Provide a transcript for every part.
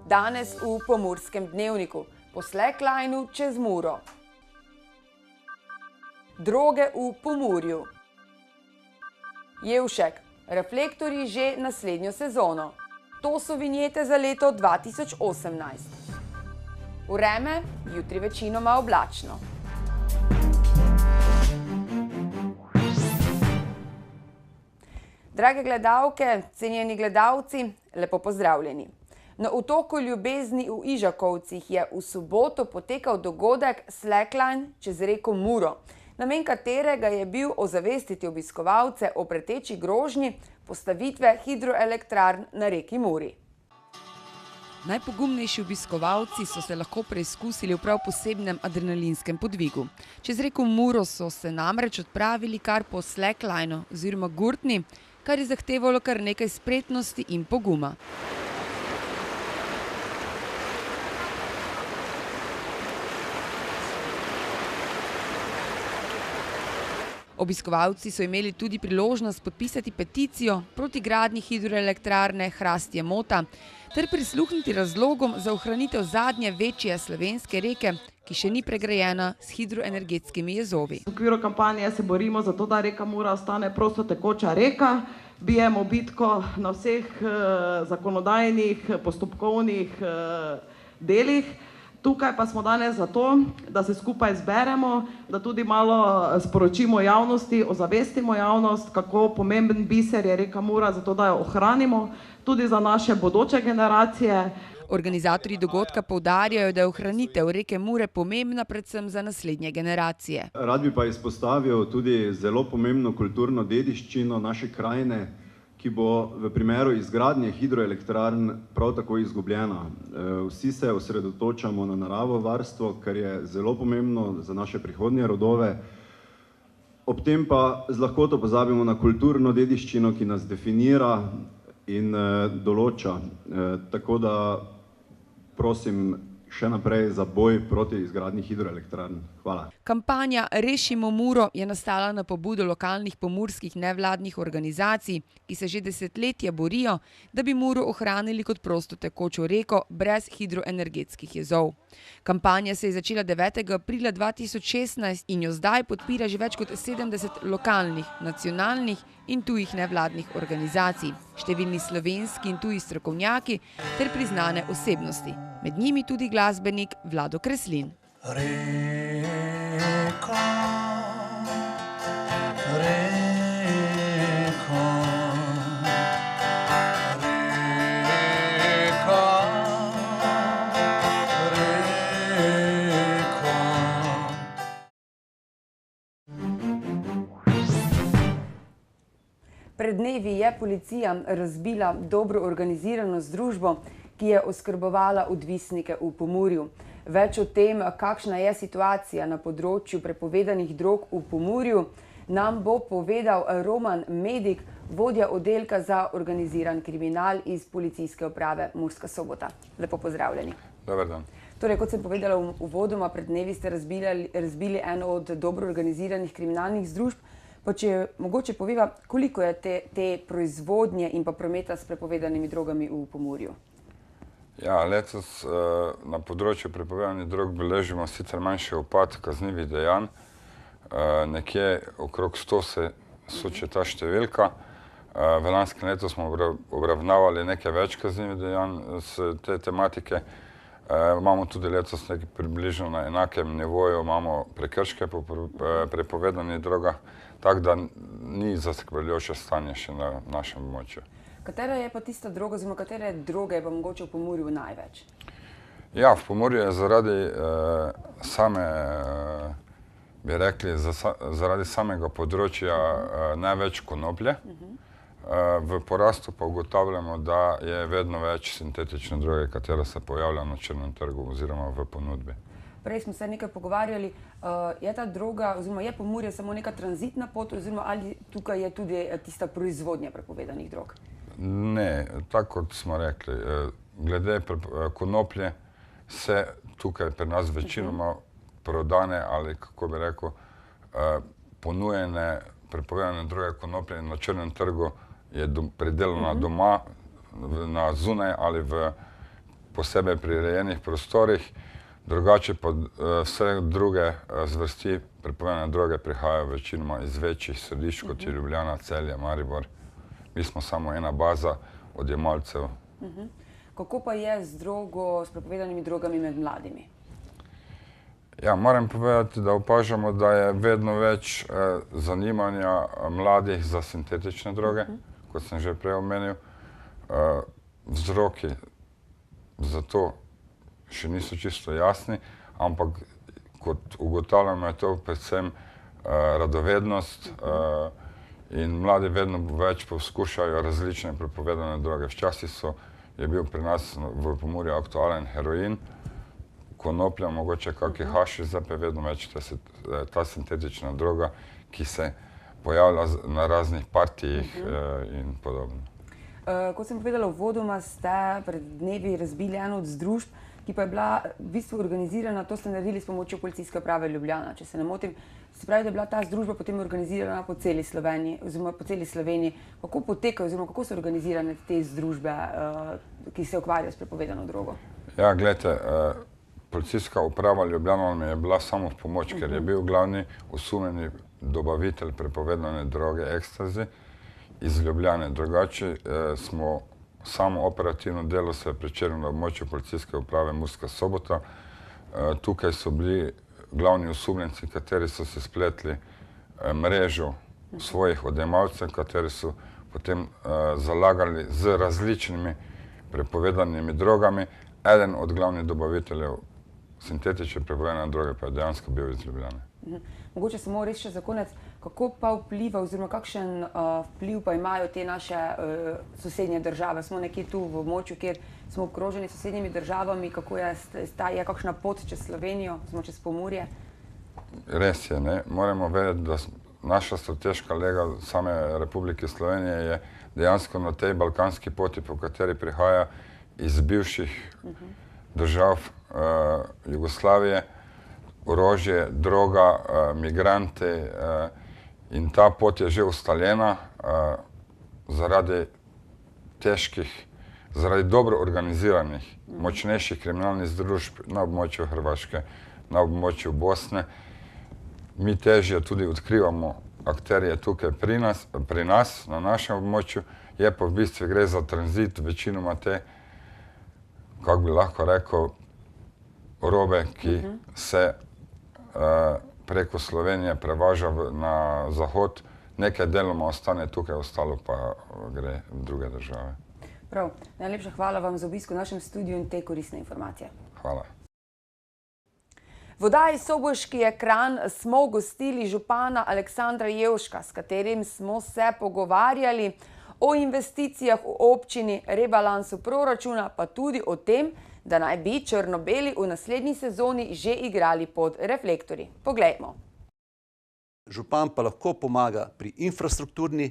Danes v Pomurskem dnevniku, po slacklineu čez Muro. Droge v Pomurju. Jevšek, reflektorji že naslednjo sezono. To so vinjete za leto 2018. Vreme, jutri večinoma oblačno. Drage gledalke, cenjeni gledalci, lepo pozdravljeni. Na otoku Ljubezni v Ižakovcih je v soboto potekal dogodek Slackline čez reko Muro, namen katerega je bil ozavestiti obiskovalce o preteči grožnji postavitve hidroelektrarn na reki Muri. Najpogumnejši obiskovalci so se lahko preizkusili v prav posebnem adrenalinskem podvigu. Čez reko Muro so se namreč odpravili kar po slacklineu oziroma gurtni, kar je zahtevalo kar nekaj spretnosti in poguma. Obiskovalci so imeli tudi priložnost podpisati peticijo proti gradnji hidroelektrarne Hrastje-Mota ter prisluhniti razlogom za ohranitev zadnje večje slovenske reke, ki še ni pregrajena s hidroenergetskimi jezovi. V okviru kampanje se borimo za to, da reka Mura ostane prosto tekoča reka. Bijemo bitko na vseh zakonodajnih, postopkovnih delih. Tukaj pa smo danes zato, da se skupaj zberemo, da tudi malo sporočimo javnosti, ozavestimo javnost, kako pomemben biser je reka Mura, zato da jo ohranimo tudi za naše bodoče generacije. Organizatorji dogodka poudarjajo, da je ohranitev reke Mure pomembna predvsem za naslednje generacije. Rad bi pa izpostavil tudi zelo pomembno kulturno dediščino naše krajine, ki bo v primeru izgradnje hidroelektrarn prav tako izgubljena. Vsi se osredotočamo na naravovarstvo, kar je zelo pomembno za naše prihodnje rodove. Ob tem pa z lahkoto pozabimo na kulturno dediščino, ki nas definira in določa. Tako da prosim še naprej za boj proti izgradnji hidroelektrarn. Hvala. Kampanja Rešimo Muro je nastala na pobudo lokalnih pomurskih nevladnih organizacij, ki se že desetletja borijo, da bi Muro ohranili kot prosto tekočo reko brez hidroenergetskih jezov. Kampanja se je začela 9. aprila 2016 in jo zdaj podpira že več kot 70 lokalnih, nacionalnih in tujih nevladnih organizacij, številni slovenski in tuji strokovnjaki ter priznane osebnosti. Med njimi tudi glasbenik Vlado Kreslin. Pred dnevi je policija razbila dobro organizirano združbo, ki je oskrbovala odvisnike v Pomurju. Več o tem, kakšna je situacija na področju prepovedanih drog v Pomurju, nam bo povedal Roman Medik, vodja oddelka za organiziran kriminal iz Policijske uprave Murska Sobota. Lepo pozdravljeni. Dober dan. Torej, kot sem povedala uvodoma, pred dnevi ste razbili eno od dobro organiziranih kriminalnih združb. Pa če mogoče poveva, koliko je te proizvodnje in pa prometa s prepovedanimi drogami v Pomurju? Ja, letos na področju prepovedanih drog beležimo sicer manjši upad kaznivih dejanj. Nekje okrog 100 se suče ta številka. V lanskem letu smo obravnavali nekaj več kaznivih dejanj z te tematike. Imamo tudi letos nekaj približno na enakem nivoju, imamo prekrške po prepovedanih drogah, tako da ni zaskrbljujoče stanje še na našem območju. Katera je pa tista droga, oziroma katere droge je pa mogoče v Pomurju največ? Ja, v Pomurju je zaradi samega področja največ konoplje. V porastu pa ugotavljamo, da je vedno več sintetične droge, katera se pojavlja na črnem trgu oziroma v ponudbi. Prej smo se nekaj pogovarjali, je ta droga, oziroma je Pomurje samo neka tranzitna pot, oziroma ali tukaj je tudi tista proizvodnja prepovedanih drog? Ne, tako kot smo rekli, glede konoplje se tukaj pri nas večinoma prodane ali, kako bi rekel, ponujene prepovedane droge konoplje na črnem trgu je predelana doma, na zunaj ali v posebej prirejenih prostorih, drugače pa vse druge zvrsti prepovedane droge prihajajo večinoma iz večjih središč, kot je Ljubljana, Celje, Maribor. Mi smo samo ena baza odjemalcev. Kako pa je z prepovedanimi drogami med mladimi? Ja, moram povedati, da opažamo, da je vedno več zanimanja mladih za sintetične droge, kot sem že prej omenil. Vzroki za to še niso čisto jasni, ampak kot ugotavljamo, je to predvsem radovednost in mladi vedno več poskušajo različne prepovedane droge. Včasih je bil pri nas v Pomurju aktualen heroin, konoplja, mogoče kakšen hašiš, zdaj pa je vedno več ta sintetična droga, ki se pojavlja na raznih partijih in podobno. Kot sem povedala uvodoma, ste pred dnevi razbili eno od združb, ki pa je bila v bistvu organizirana, to ste naredili s pomočjo Policijske uprave Ljubljana, če se ne motim. Se pravi, da je bila ta združba potem organizirana po celi Sloveniji, oziroma po celi Sloveniji. Kako potekajo, oziroma kako so organizirane te združbe, ki se ukvarjajo s prepovedano drogo? Ja, gledajte, Policijska uprava Ljubljana mi je bila samo v pomoč, ker je bil glavni osumljeni dobavitelj prepovedane droge ekstazi iz Ljubljane. Drugače smo samo operativno delo se je pričelo na območju Policijske uprave Murska Sobota. Tukaj so bili glavni osumljenci, kateri so se spletli mrežo svojih odjemalcev, kateri so potem zalagali z različnimi prepovedanimi drogami. Eden od glavnih dobaviteljev sintetične prepovedane droge pa je dejansko bil iz Ljubljane. Mogoče samo res še za konec, kako pa vpliva oziroma kakšen vpliv pa imajo te naše sosednje države? Smo nekje tu v območju, kjer smo obkroženi s sosednjimi državami, kako je kakšna pot čez Slovenijo, smo čez Pomurje? Res je, ne. Moramo vedeti, da naša strateška lega same Republike Slovenije je dejansko na tej balkanski poti, po kateri prihaja iz bivših držav Jugoslavije, orožje, droga, migranti in ta pot je že ustaljena zaradi dobro organiziranih, močnejših kriminalnih združb na območju Hrvaške, na območju Bosne. Mi težje tudi odkrivamo akterje tukaj pri nas, na našem območju, je pa v bistvu gre za tranzit večinoma te, kako bi lahko rekel, robe, ki se preko Slovenije prevaža na zahod, nekaj deloma ostane tukaj, ostalo pa gre v druge države. Prav, najlepša hvala vam za obisk v našem studiu in te koristne informacije. Hvala. V oddaji Soboški ekran smo gostili župana Aleksandra Jevška, s katerim smo se pogovarjali o investicijah v občini, rebalansu proračuna, pa tudi o tem, da naj bi črno-beli v naslednji sezoni že igrali pod reflektorji. Poglejmo. Župan pa lahko pomaga pri infrastrukturi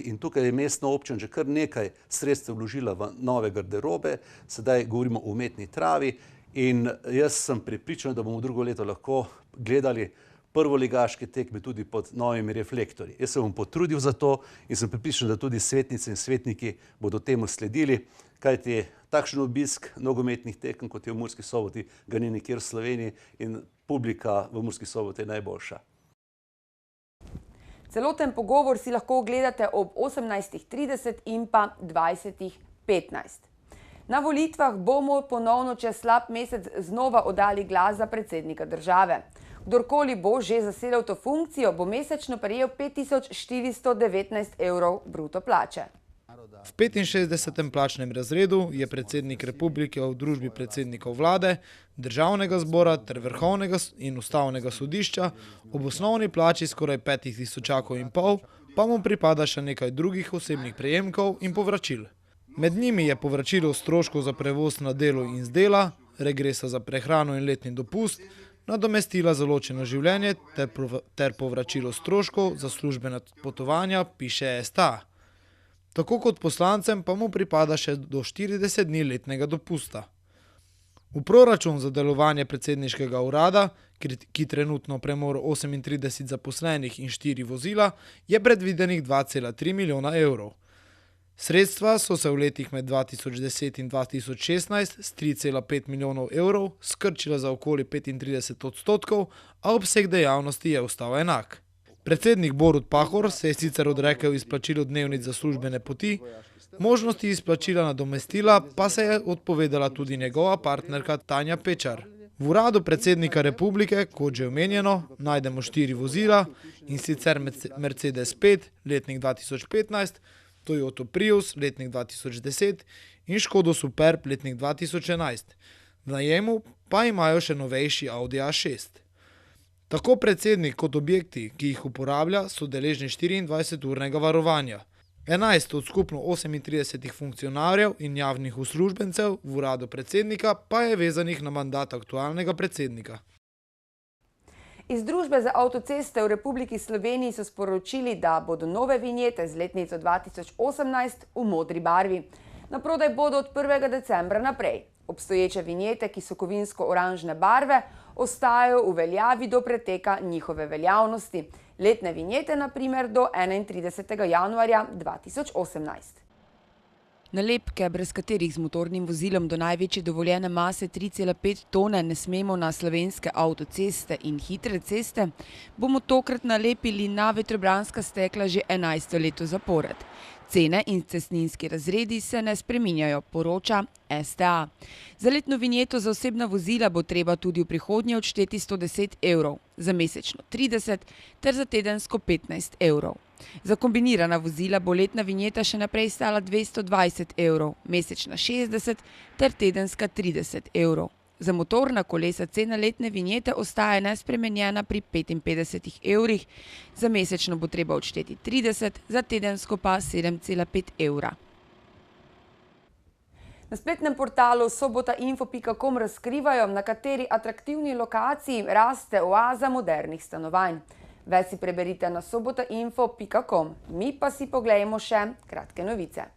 in tukaj je mestna občina že kar nekaj sredstev vložila v nove garderobe, sedaj govorimo o umetni travi in jaz sem prepričan, da bomo drugo leto lahko gledali prvoligaške tekme tudi pod novimi reflektorji. Jaz se bom potrudil za to in sem prepričan, da tudi svetnice in svetniki bodo temu sledili, kajti takšen obisk nogometnih tekem, kot je v Murski Soboti, ga ni nikjer v Sloveniji in publika v Murski Soboti je najboljša. Celoten pogovor si lahko ogledate ob 18:30 in pa 20:15. Na volitvah bomo ponovno čez slab mesec znova oddali glas za predsednika države. Kdorkoli bo že zasedel to funkcijo, bo mesečno prejel 5419 evrov bruto plače. V 65. plačnem razredu je predsednik republike v družbi predsednikov vlade, državnega zbora ter vrhovnega in ustavnega sodišča ob osnovni plači skoraj 5.500 pa mu pripada še nekaj drugih osebnih prejemkov in povračil. Med njimi je povračilo stroškov za prevoz na delo in z dela, regresa za prehrano in letni dopust, nadomestila za ločeno življenje ter povračilo stroškov za službena potovanja, piše STA. Tako kot poslancem pa mu pripada še do 40 dni letnega dopusta. V proračun za delovanje predsedniškega urada, ki trenutno premore 38 zaposlenih in 4 vozila, je predvidenih 2,3 milijona evrov. Sredstva so se v letih med 2010 in 2016 s 3,5 milijonov evrov skrčila za okoli 35%, a obseg dejavnosti je ostal enak. Predsednik Borut Pahor se je sicer odrekel izplačilu dnevnic za službene poti, možnosti izplačila nadomestila pa se je odpovedala tudi njegova partnerka Tanja Pečar. V uradu predsednika republike, kot že omenjeno, najdemo 4 vozila, in sicer Mercedes 5, letnik 2015, Toyota Prius, letnik 2010 in Škodo Superb, letnik 2011. V najemu pa imajo še novejši Audi A6. Tako predsednik kot objekti, ki jih uporablja, so deležni 24-urnega varovanja. 11 od skupno 38 funkcionarjev in javnih uslužbencev v uradu predsednika pa je vezanih na mandat aktualnega predsednika. Iz Družbe za avtoceste v Republiki Sloveniji so sporočili, da bodo nove vinjete z letnico 2018 v modri barvi. Na prodaj bodo od 1. decembra naprej. Obstoječe vinjete, ki so kovinsko-oranžne barve, ostajajo v veljavi do preteka njihove veljavnosti. Letne vinjete, na primer, do 31. januarja 2018. Nalepke, brez katerih z motornim vozilom do največje dovoljene mase 3,5 tone ne smemo na slovenske avtoceste in hitre ceste, bomo tokrat nalepili na vetrobranska stekla že 11. leto zapored. Cene in cestninski razredi se ne spreminjajo, poroča STA. Za letno vinjeto za osebna vozila bo treba tudi v prihodnje odšteti 110 evrov, za mesečno 30 ter za tedensko 15 evrov. Za kombinirana vozila bo letna vinjeta še naprej stala 220 evrov, mesečna 60 ter tedenska 30 evrov. Za motorna kolesa cena letne vinjete ostaja nespremenjena pri 55 evrih, za mesečno bo treba odšteti 30, za tedensko pa 7,5 evra. Na spletnem portalu sobotainfo.com razkrivajo, na kateri atraktivni lokaciji raste oaza modernih stanovanj. Več si preberite na sobotainfo.com, mi pa si poglejmo še kratke novice.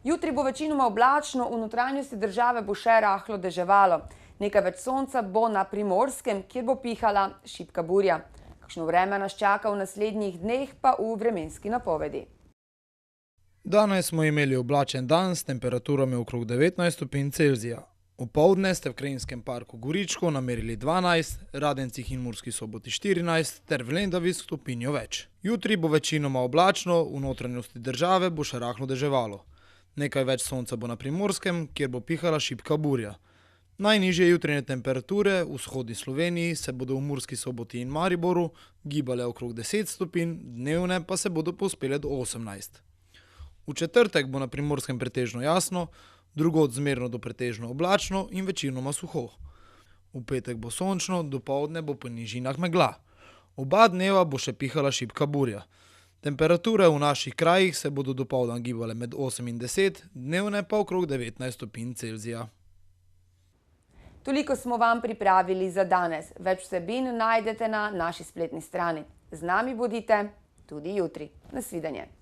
Jutri bo večinoma oblačno, v notranjosti države bo še rahlo deževalo. Nekaj več sonca bo na Primorskem, kjer bo pihala šibka burja. Kakšno vreme nas čaka v naslednjih dneh, pa v vremenski napovedi. Danes smo imeli oblačen dan s temperaturami okrog 19 stopinj Celzija. Opoldne ste v Krajinskem parku Goričko namerili 12, Radencih in Murski Soboti 14 ter v Lendavi stopinjo več. Jutri bo večinoma oblačno, v notranjosti države bo še rahlo deževalo. Nekaj več sonca bo na Primorskem, kjer bo pihala šibka burja. Najnižje jutranje temperature v vzhodni Sloveniji se bodo v Murski Soboti in Mariboru gibale okrog 10 stopinj, dnevne pa se bodo povzpele do 18. V četrtek bo na Primorskem pretežno jasno, drugod zmerno do pretežno oblačno in večinoma suho. V petek bo sončno, dopoldne bo po nižinah megla. Oba dneva bo še pihala šibka burja. Temperature v naših krajih se bodo dopoldan gibale med 8 in 10, dnevne pa okrog 19 stopinj Celzija. Toliko smo vam pripravili za danes. Več vsebin najdete na naši spletni strani. Z nami bodite tudi jutri. Nasvidenje.